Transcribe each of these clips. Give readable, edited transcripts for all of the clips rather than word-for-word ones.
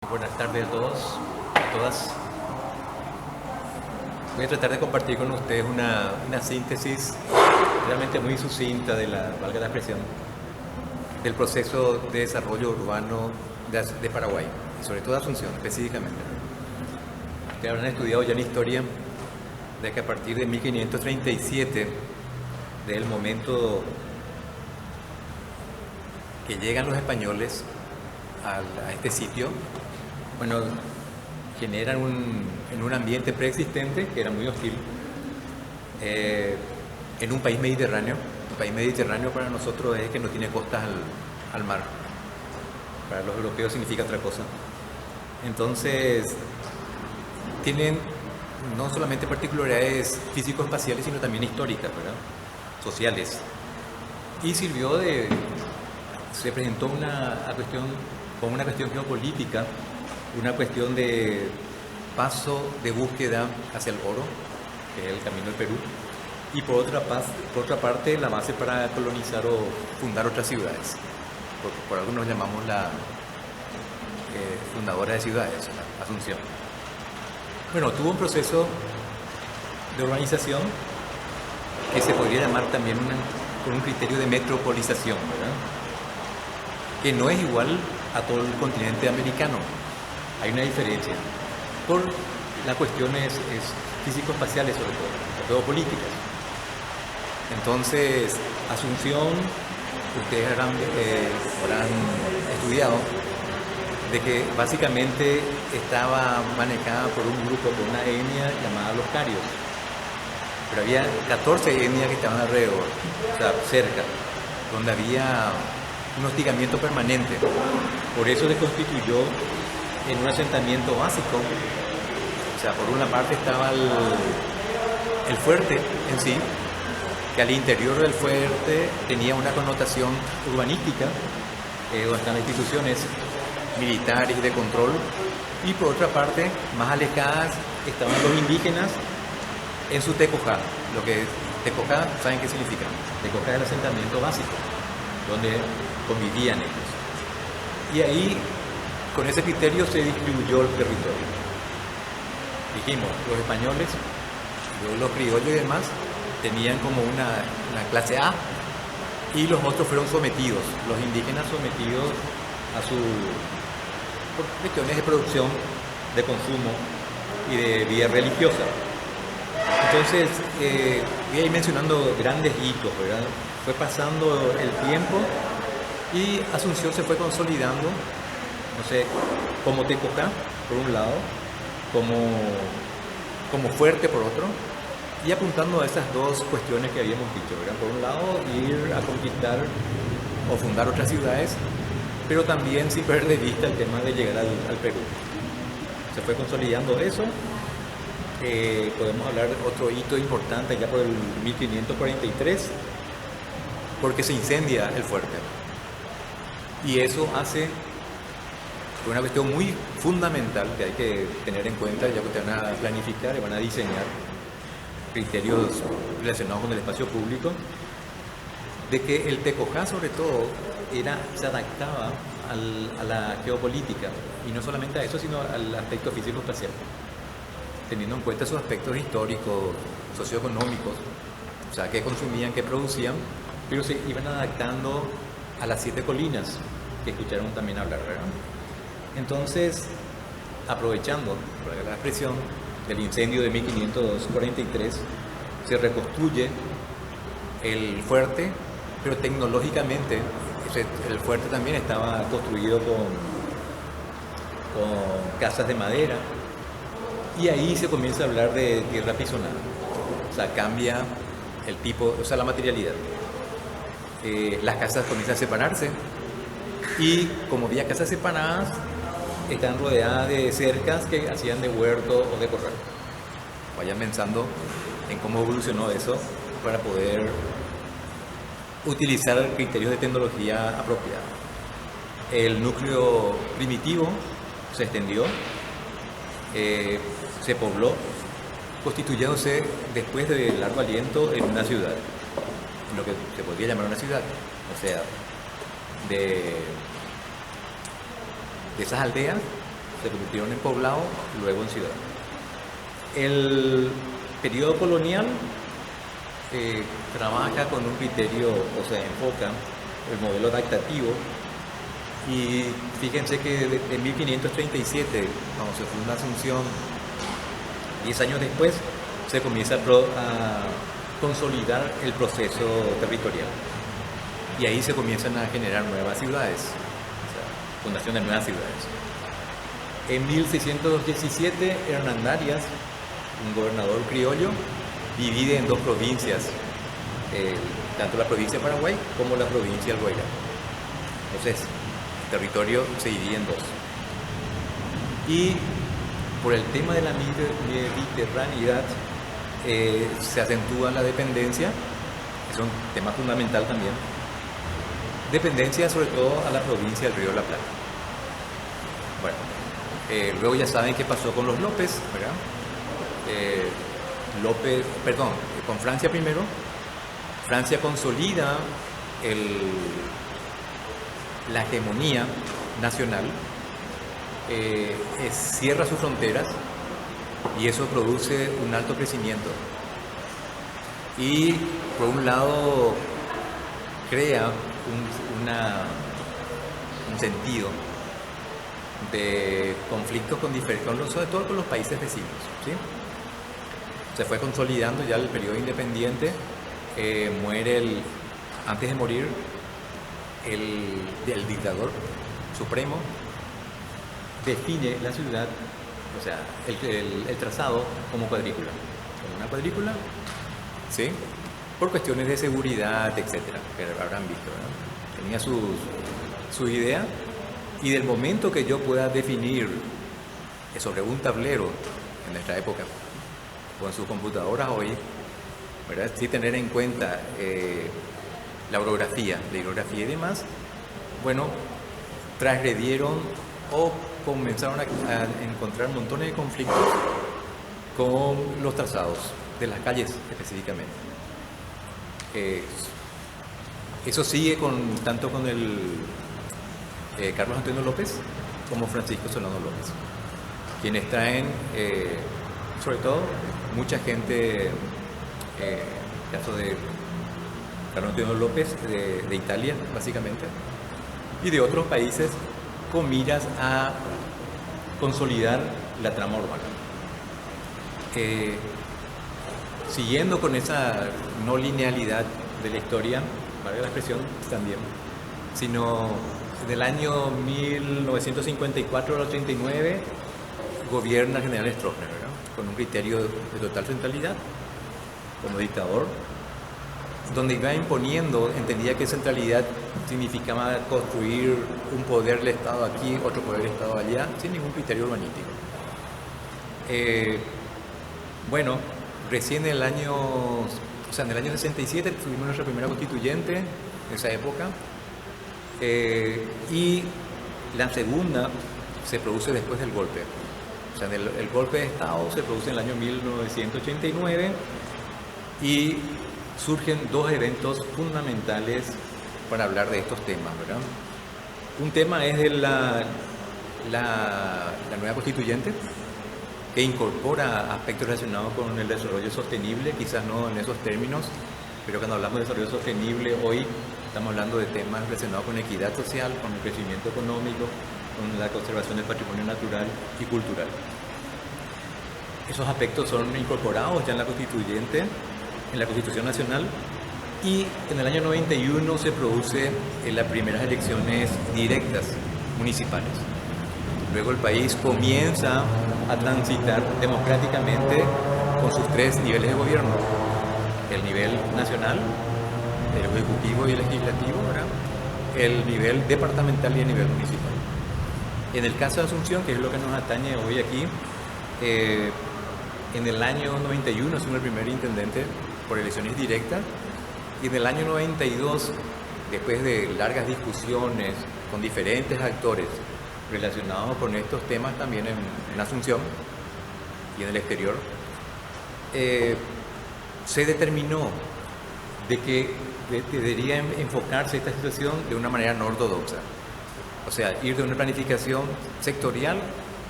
Buenas tardes a todos, a todas. Voy a tratar de compartir con ustedes una síntesis realmente muy sucinta valga la expresión, del proceso de desarrollo urbano de Paraguay, y sobre todo de Asunción específicamente. Ustedes habrán estudiado ya en historia de que a partir de 1537, del momento que llegan los españoles a este sitio, bueno, generan en un ambiente preexistente que era muy hostil, en un país mediterráneo. Un país mediterráneo para nosotros es que no tiene costas al mar. Para los europeos significa otra cosa. Entonces, tienen no solamente particularidades físico-espaciales, sino también históricas, ¿verdad? Sociales. Y se presentó como una cuestión geopolítica, una cuestión de paso de búsqueda hacia el oro, que es el camino del Perú, y por otra parte la base para colonizar o fundar otras ciudades. Por algunos llamamos la fundadora de ciudades, la Asunción. Bueno, tuvo un proceso de urbanización que se podría llamar también con un criterio de metropolización, ¿verdad? Que no es igual a todo el continente americano. Hay una diferencia por las cuestiones físico-espaciales, sobre todo políticas. Entonces, Asunción, ustedes habrán estudiado de que básicamente estaba manejada por un grupo, por una etnia llamada los carios, pero había 14 etnias que estaban alrededor, o sea, cerca, donde había un hostigamiento permanente. Por eso se constituyó en un asentamiento básico. O sea, por una parte estaba el fuerte en sí, que al interior del fuerte tenía una connotación urbanística, donde están las instituciones militares de control, y por otra parte, más alejadas, estaban los indígenas en su tecojá. Lo que tecojá, ¿saben qué significa? Tecojá es el asentamiento básico, donde convivían ellos. Y ahí, con ese criterio, se distribuyó el territorio. Dijimos, los españoles, los criollos y demás, tenían como una clase A, y los otros fueron sometidos, los indígenas sometidos por cuestiones de producción, de consumo y de vida religiosa. Entonces, voy a ir mencionando grandes hitos, ¿verdad? Fue pasando el tiempo y Asunción se fue consolidando, no sé, como tecojá, por un lado, como fuerte, por otro, y apuntando a esas dos cuestiones que habíamos dicho, ¿verdad? Por un lado, ir a conquistar o fundar otras ciudades, pero también sin perder de vista el tema de llegar al Perú. Se fue consolidando eso. Podemos hablar de otro hito importante ya por el 1543, porque se incendia el fuerte. Y eso hace una cuestión muy fundamental que hay que tener en cuenta, ya que te van a planificar y van a diseñar criterios relacionados con el espacio público, de que el tecojá, sobre todo, se adaptaba a la geopolítica, y no solamente a eso, sino al aspecto físico-espacial, teniendo en cuenta sus aspectos históricos, socioeconómicos, o sea, qué consumían, qué producían, pero se iban adaptando a las 7 colinas que escucharon también hablar, ¿verdad? Entonces, aprovechando la expresión del incendio de 1543, se reconstruye el fuerte, pero tecnológicamente el fuerte también estaba construido con casas de madera, y ahí se comienza a hablar de tierra pisonada. O sea, cambia el tipo, o sea, la materialidad. Las casas comienzan a separarse, y como había casas separadas, están rodeadas de cercas que hacían de huerto o de corral. Vayan pensando en cómo evolucionó eso para poder utilizar criterios de tecnología apropiada. El núcleo primitivo se extendió, se pobló, constituyéndose después de largo aliento en una ciudad, lo que se podría llamar una ciudad, o sea, de esas aldeas se convirtieron en poblado, luego en ciudad. El periodo colonial trabaja con un criterio, o sea, enfoca el modelo adaptativo, y fíjense que de 1537, cuando se funda Asunción, 10 años después, se comienza a consolidar el proceso territorial. Y ahí se comienzan a generar nuevas ciudades, o sea, fundación de nuevas ciudades. En 1617, Hernán Arias, un gobernador criollo, divide en dos provincias, tanto la provincia de Paraguay como la provincia del Guairá. Entonces, el territorio se divide en dos. Y por el tema de la mediterraneidad, se acentúa la dependencia, es un tema fundamental también. Dependencia sobre todo a la provincia del Río de la Plata. Bueno, luego ya saben qué pasó con los López, ¿verdad? Con Francia primero. Francia consolida la hegemonía nacional, cierra sus fronteras y eso produce un alto crecimiento. Y por un lado crea un sentido de conflictos sobre todo con los países vecinos, ¿sí? Se fue consolidando ya el periodo independiente, antes de morir el dictador supremo, define la ciudad, o sea, el trazado como cuadrícula, como una cuadrícula, ¿sí? Por cuestiones de seguridad, etcétera, que habrán visto, ¿no? Tenía su idea, y del momento que yo pueda definir sobre un tablero en nuestra época, con sus computadoras hoy, ¿verdad? Sí tener en cuenta la orografía, la hidrografía y demás, bueno, transgredieron o comenzaron a encontrar montones de conflictos con los trazados de las calles específicamente. Eso sigue tanto con el Carlos Antonio López como Francisco Solano López, quienes traen, sobre todo, mucha gente, el caso de Carlos Antonio López de Italia, básicamente, y de otros países, con miras a consolidar la trama urbana. Siguiendo con esa no linealidad de la historia, valga la expresión también, sino del año 1954 al 89 gobierna el general Stroessner, ¿verdad? Con un criterio de total centralidad como dictador, donde iba imponiendo, entendía que centralidad significaba construir un poder del Estado aquí, otro poder del Estado allá, sin ningún criterio urbanístico. Bueno, recién en el año 67 tuvimos nuestra primera constituyente, en esa época, y la segunda se produce después del golpe. O sea, el golpe de Estado se produce en el año 1989 y surgen dos eventos fundamentales para hablar de estos temas, ¿verdad? Un tema es de la nueva constituyente, que incorpora aspectos relacionados con el desarrollo sostenible, quizás no en esos términos, pero cuando hablamos de desarrollo sostenible hoy estamos hablando de temas relacionados con equidad social, con el crecimiento económico, con la conservación del patrimonio natural y cultural. Esos aspectos son incorporados ya en la constituyente, en la Constitución Nacional, y en el año 91 se produce las primeras elecciones directas municipales. Luego el país comienza a transitar democráticamente con sus tres niveles de gobierno: el nivel nacional, el ejecutivo y el legislativo, ¿verdad? El nivel departamental y el nivel municipal. En el caso de Asunción, que es lo que nos atañe hoy aquí, en el año 91 asume el primer intendente por elecciones directas, y en el año 92, después de largas discusiones con diferentes actores relacionados con estos temas también en Asunción y en el exterior, se determinó de que debería enfocarse esta situación de una manera no ortodoxa. O sea, ir de una planificación sectorial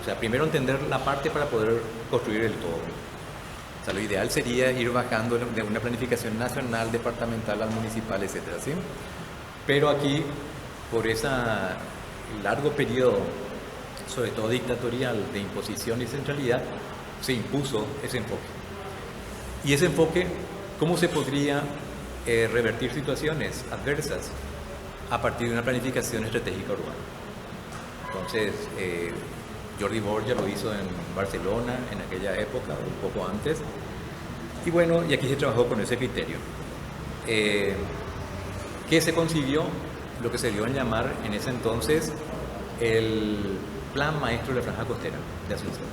O sea, primero entender la parte para poder construir el todo. O sea, lo ideal sería ir bajando de una planificación nacional, departamental al municipal, etcétera, ¿sí? Pero aquí, por ese largo periodo, sobre todo dictatorial, de imposición y centralidad, se impuso ese enfoque. Y ese enfoque, ¿cómo se podría revertir situaciones adversas? A partir de una planificación estratégica urbana. Entonces, Jordi Borja lo hizo en Barcelona en aquella época, un poco antes. Y bueno, y aquí se trabajó con ese criterio. ¿Qué se concibió? Lo que se dio en llamar en ese entonces el Plan Maestro de la Franja Costera de Asunción.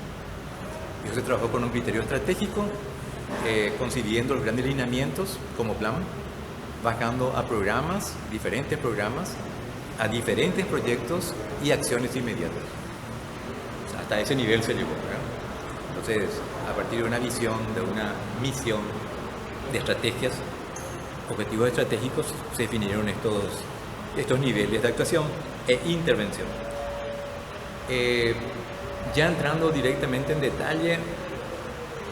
Y eso se trabajó con un criterio estratégico, concibiendo los grandes lineamientos como plan, bajando a programas, diferentes programas, a diferentes proyectos y acciones inmediatas. O sea, hasta ese nivel se llegó, ¿verdad? Entonces, a partir de una visión, de una misión, de estrategias, objetivos estratégicos, se definieron estos niveles de actuación e intervención. Ya entrando directamente en detalle,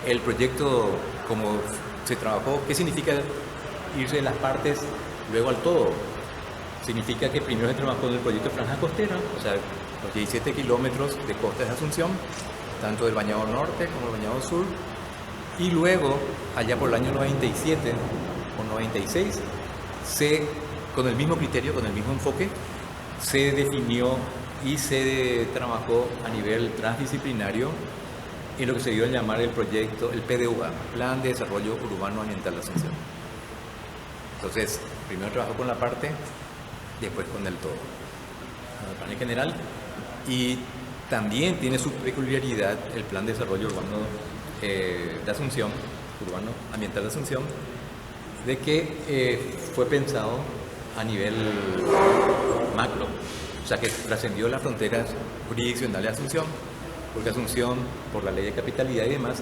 el proyecto, como se trabajó, ¿qué significa irse de las partes luego al todo? Significa que primero se trabajó en el proyecto Franja Costera, o sea, los 17 kilómetros de costas de Asunción, tanto del Bañado Norte como del Bañado Sur, y luego, allá por el año 97 o 96, con el mismo criterio, con el mismo enfoque, se definió y se trabajó a nivel transdisciplinario en lo que se dio a llamar el proyecto, el PDUA, Plan de Desarrollo Urbano Ambiental de Asunción. Entonces, primero trabajó con la parte, después con el todo, con el plan en general, y también tiene su peculiaridad el Plan de Desarrollo Urbano de Asunción, Urbano Ambiental de Asunción, de que fue pensado a nivel macro, o sea que trascendió las fronteras jurisdiccionales de Asunción, porque Asunción, por la ley de capitalidad y demás,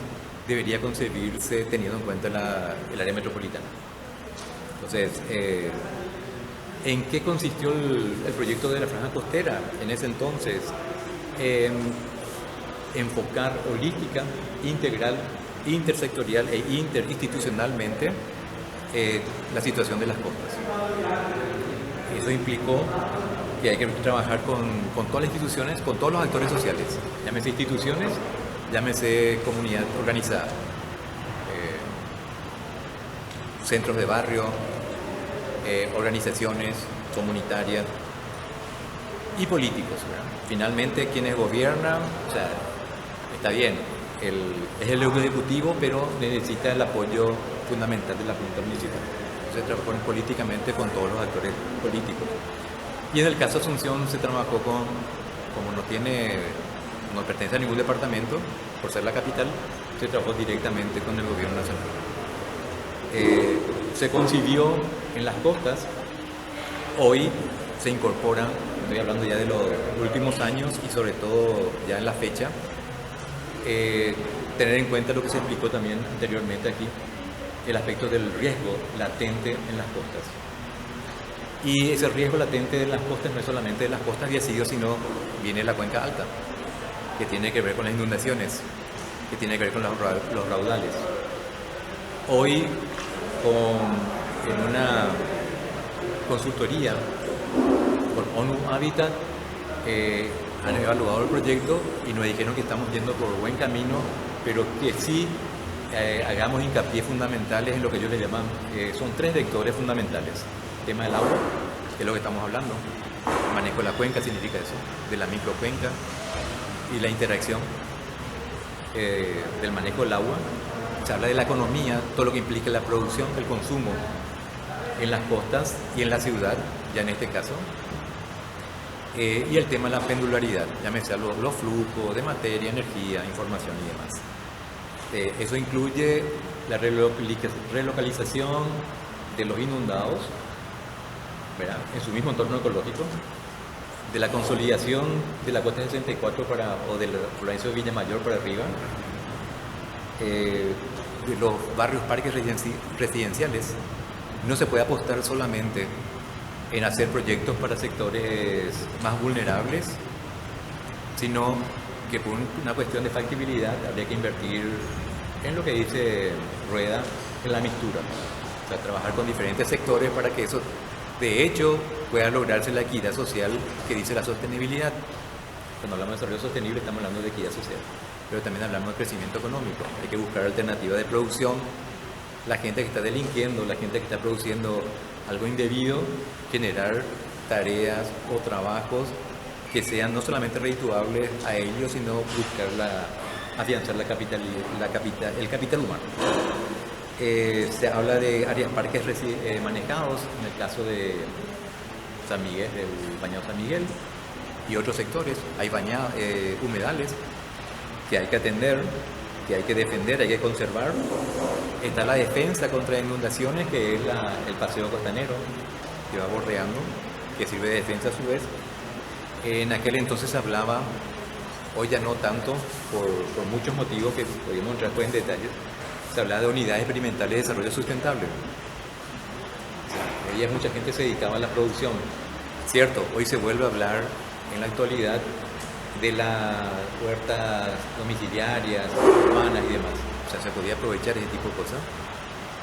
debería concebirse teniendo en cuenta el área metropolitana. Entonces, ¿en qué consistió el proyecto de la Franja Costera en ese entonces? Enfocar holística, integral, intersectorial e interinstitucionalmente la situación de las costas. Eso implicó que hay que trabajar con todas las instituciones, con todos los actores sociales, llámese instituciones, llámese comunidad organizada, centros de barrio, organizaciones comunitarias y políticos, ¿verdad? Finalmente, quienes gobiernan, o sea, está bien, es el ejecutivo, pero necesita el apoyo fundamental de la Junta Municipal. Se trabajó políticamente con todos los actores políticos. Y en el caso de Asunción se trabajó como no pertenece a ningún departamento, por ser la capital, se trabajó directamente con el gobierno nacional. Se concibió en las costas, hoy se incorporan, estoy hablando ya de los últimos años y sobre todo ya en la fecha, tener en cuenta lo que se explicó también anteriormente aquí, el aspecto del riesgo latente en las costas. Y ese riesgo latente de las costas no es solamente de las costas de Asirio, sino viene de la cuenca alta, que tiene que ver con las inundaciones, que tiene que ver con los raudales. Hoy, en una consultoría con ONU Habitat, han evaluado el proyecto y nos dijeron que estamos yendo por buen camino, pero que sí hagamos hincapié fundamentales en lo que ellos le llaman, son 3 vectores fundamentales. El tema del agua, que es lo que estamos hablando, el manejo de la cuenca significa eso, de la microcuenca, y la interacción del manejo del agua. Se habla de la economía, todo lo que implica la producción, el consumo en las costas y en la ciudad, ya en este caso, y el tema de la pendularidad, llámese los flujos de materia, energía, información y demás. Eso incluye la relocalización de los inundados, ¿verdad?, en su mismo entorno ecológico, de la consolidación de la costa 64 o del Florencio de Villamayor para arriba, de los barrios parques residenciales. No se puede apostar solamente en hacer proyectos para sectores más vulnerables, sino que por una cuestión de factibilidad habría que invertir en lo que dice Rueda, en la mixtura. O sea, trabajar con diferentes sectores para que eso, de hecho, pueda lograrse la equidad social que dice la sostenibilidad. Cuando hablamos de desarrollo sostenible estamos hablando de equidad social, pero también hablamos de crecimiento económico. Hay que buscar alternativas de producción. La gente que está delinquiendo, la gente que está produciendo algo indebido, generar tareas o trabajos que sean no solamente redituables a ellos, sino buscar afianzar el capital humano. Se habla de áreas parques manejados, en el caso de San Miguel, del Bañado San Miguel y otros sectores. Hay humedales que hay que atender, que hay que defender, hay que conservar. Está la defensa contra inundaciones, que es el paseo costanero, que va bordeando, que sirve de defensa a su vez. En aquel entonces se hablaba, hoy ya no tanto, por muchos motivos que podríamos entrar pues en detalles, se hablaba de unidades experimentales de desarrollo sustentable. Hoy ya mucha gente se dedicaba a la producción. Cierto, hoy se vuelve a hablar en la actualidad de las huertas domiciliarias, urbanas y demás. O sea, se podía aprovechar ese tipo de cosas.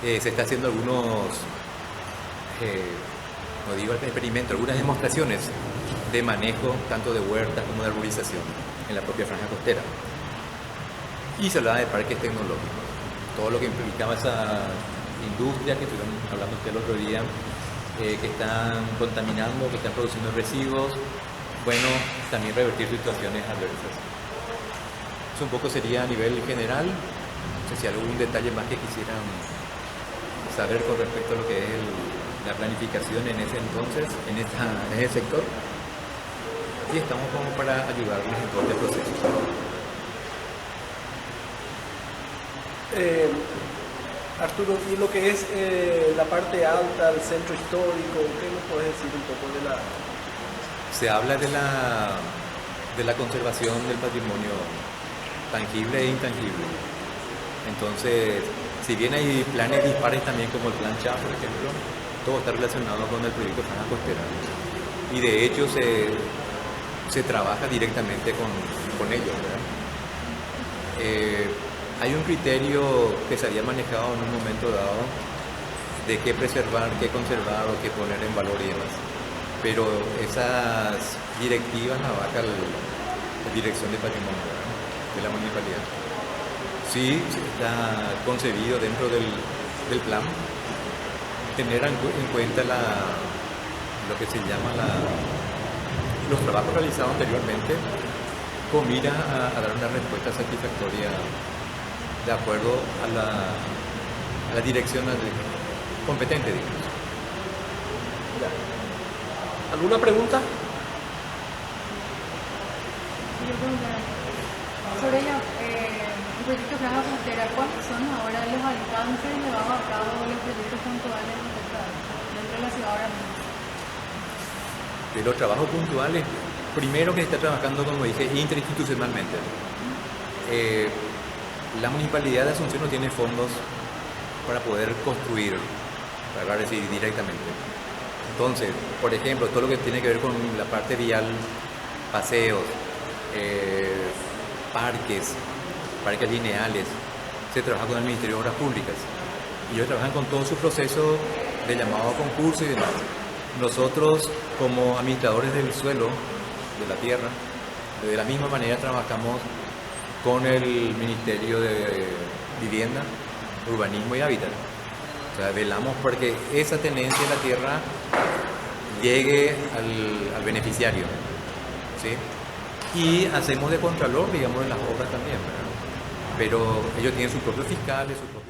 Se está haciendo algunos, no digo experimentos, algunas demostraciones de manejo tanto de huertas como de arborización en la propia franja costera. Y se hablaba de parques tecnológicos. Todo lo que implicaba esa industria que estuvieron hablando usted el otro día, que están contaminando, que están produciendo residuos, bueno, también revertir situaciones adversas. Eso un poco sería a nivel general. No sé si hay algún detalle más que quisieran saber con respecto a lo que es la planificación en ese entonces, en ese sector. Y estamos como para ayudarles en todo este proceso. Arturo, y lo que es la parte alta, el centro histórico, ¿qué nos puedes decir un poco de la...? Se habla de la conservación del patrimonio tangible e intangible. Entonces, si bien hay planes dispares también como el Plan CHA, por ejemplo, todo está relacionado con el proyecto Franja Costera. Y de hecho se trabaja directamente con ellos, ¿verdad? Hay un criterio que se había manejado en un momento dado de qué preservar, qué conservar o qué poner en valor y demás. Pero esas directivas las abarca la Dirección de Patrimonio, ¿verdad?, de la municipalidad. Sí, está concebido dentro del plan tener en cuenta lo que se llama los trabajos realizados anteriormente con mira a dar una respuesta satisfactoria de acuerdo a la dirección competente, digamos. ¿Alguna pregunta? Sobre el proyecto Franja Costera, ¿cuáles son ahora los alcances llevados a cabo los proyectos puntuales dentro de la ciudad ahora mismo? De los trabajos puntuales, primero que se está trabajando, como dije, interinstitucionalmente. La Municipalidad de Asunción no tiene fondos para poder construir, para decir directamente. Entonces, por ejemplo, todo lo que tiene que ver con la parte vial, paseos, parques lineales, se trabaja con el Ministerio de Obras Públicas. Y ellos trabajan con todo su proceso de llamado a concurso y demás. Nosotros, como administradores del suelo, de la tierra, de la misma manera trabajamos con el Ministerio de Vivienda, Urbanismo y Hábitat. O sea, velamos porque esa tenencia de la tierra llegue al beneficiario, ¿sí? Y hacemos de contralor, digamos, en las obras también, ¿verdad? Pero ellos tienen sus propios fiscales, sus propios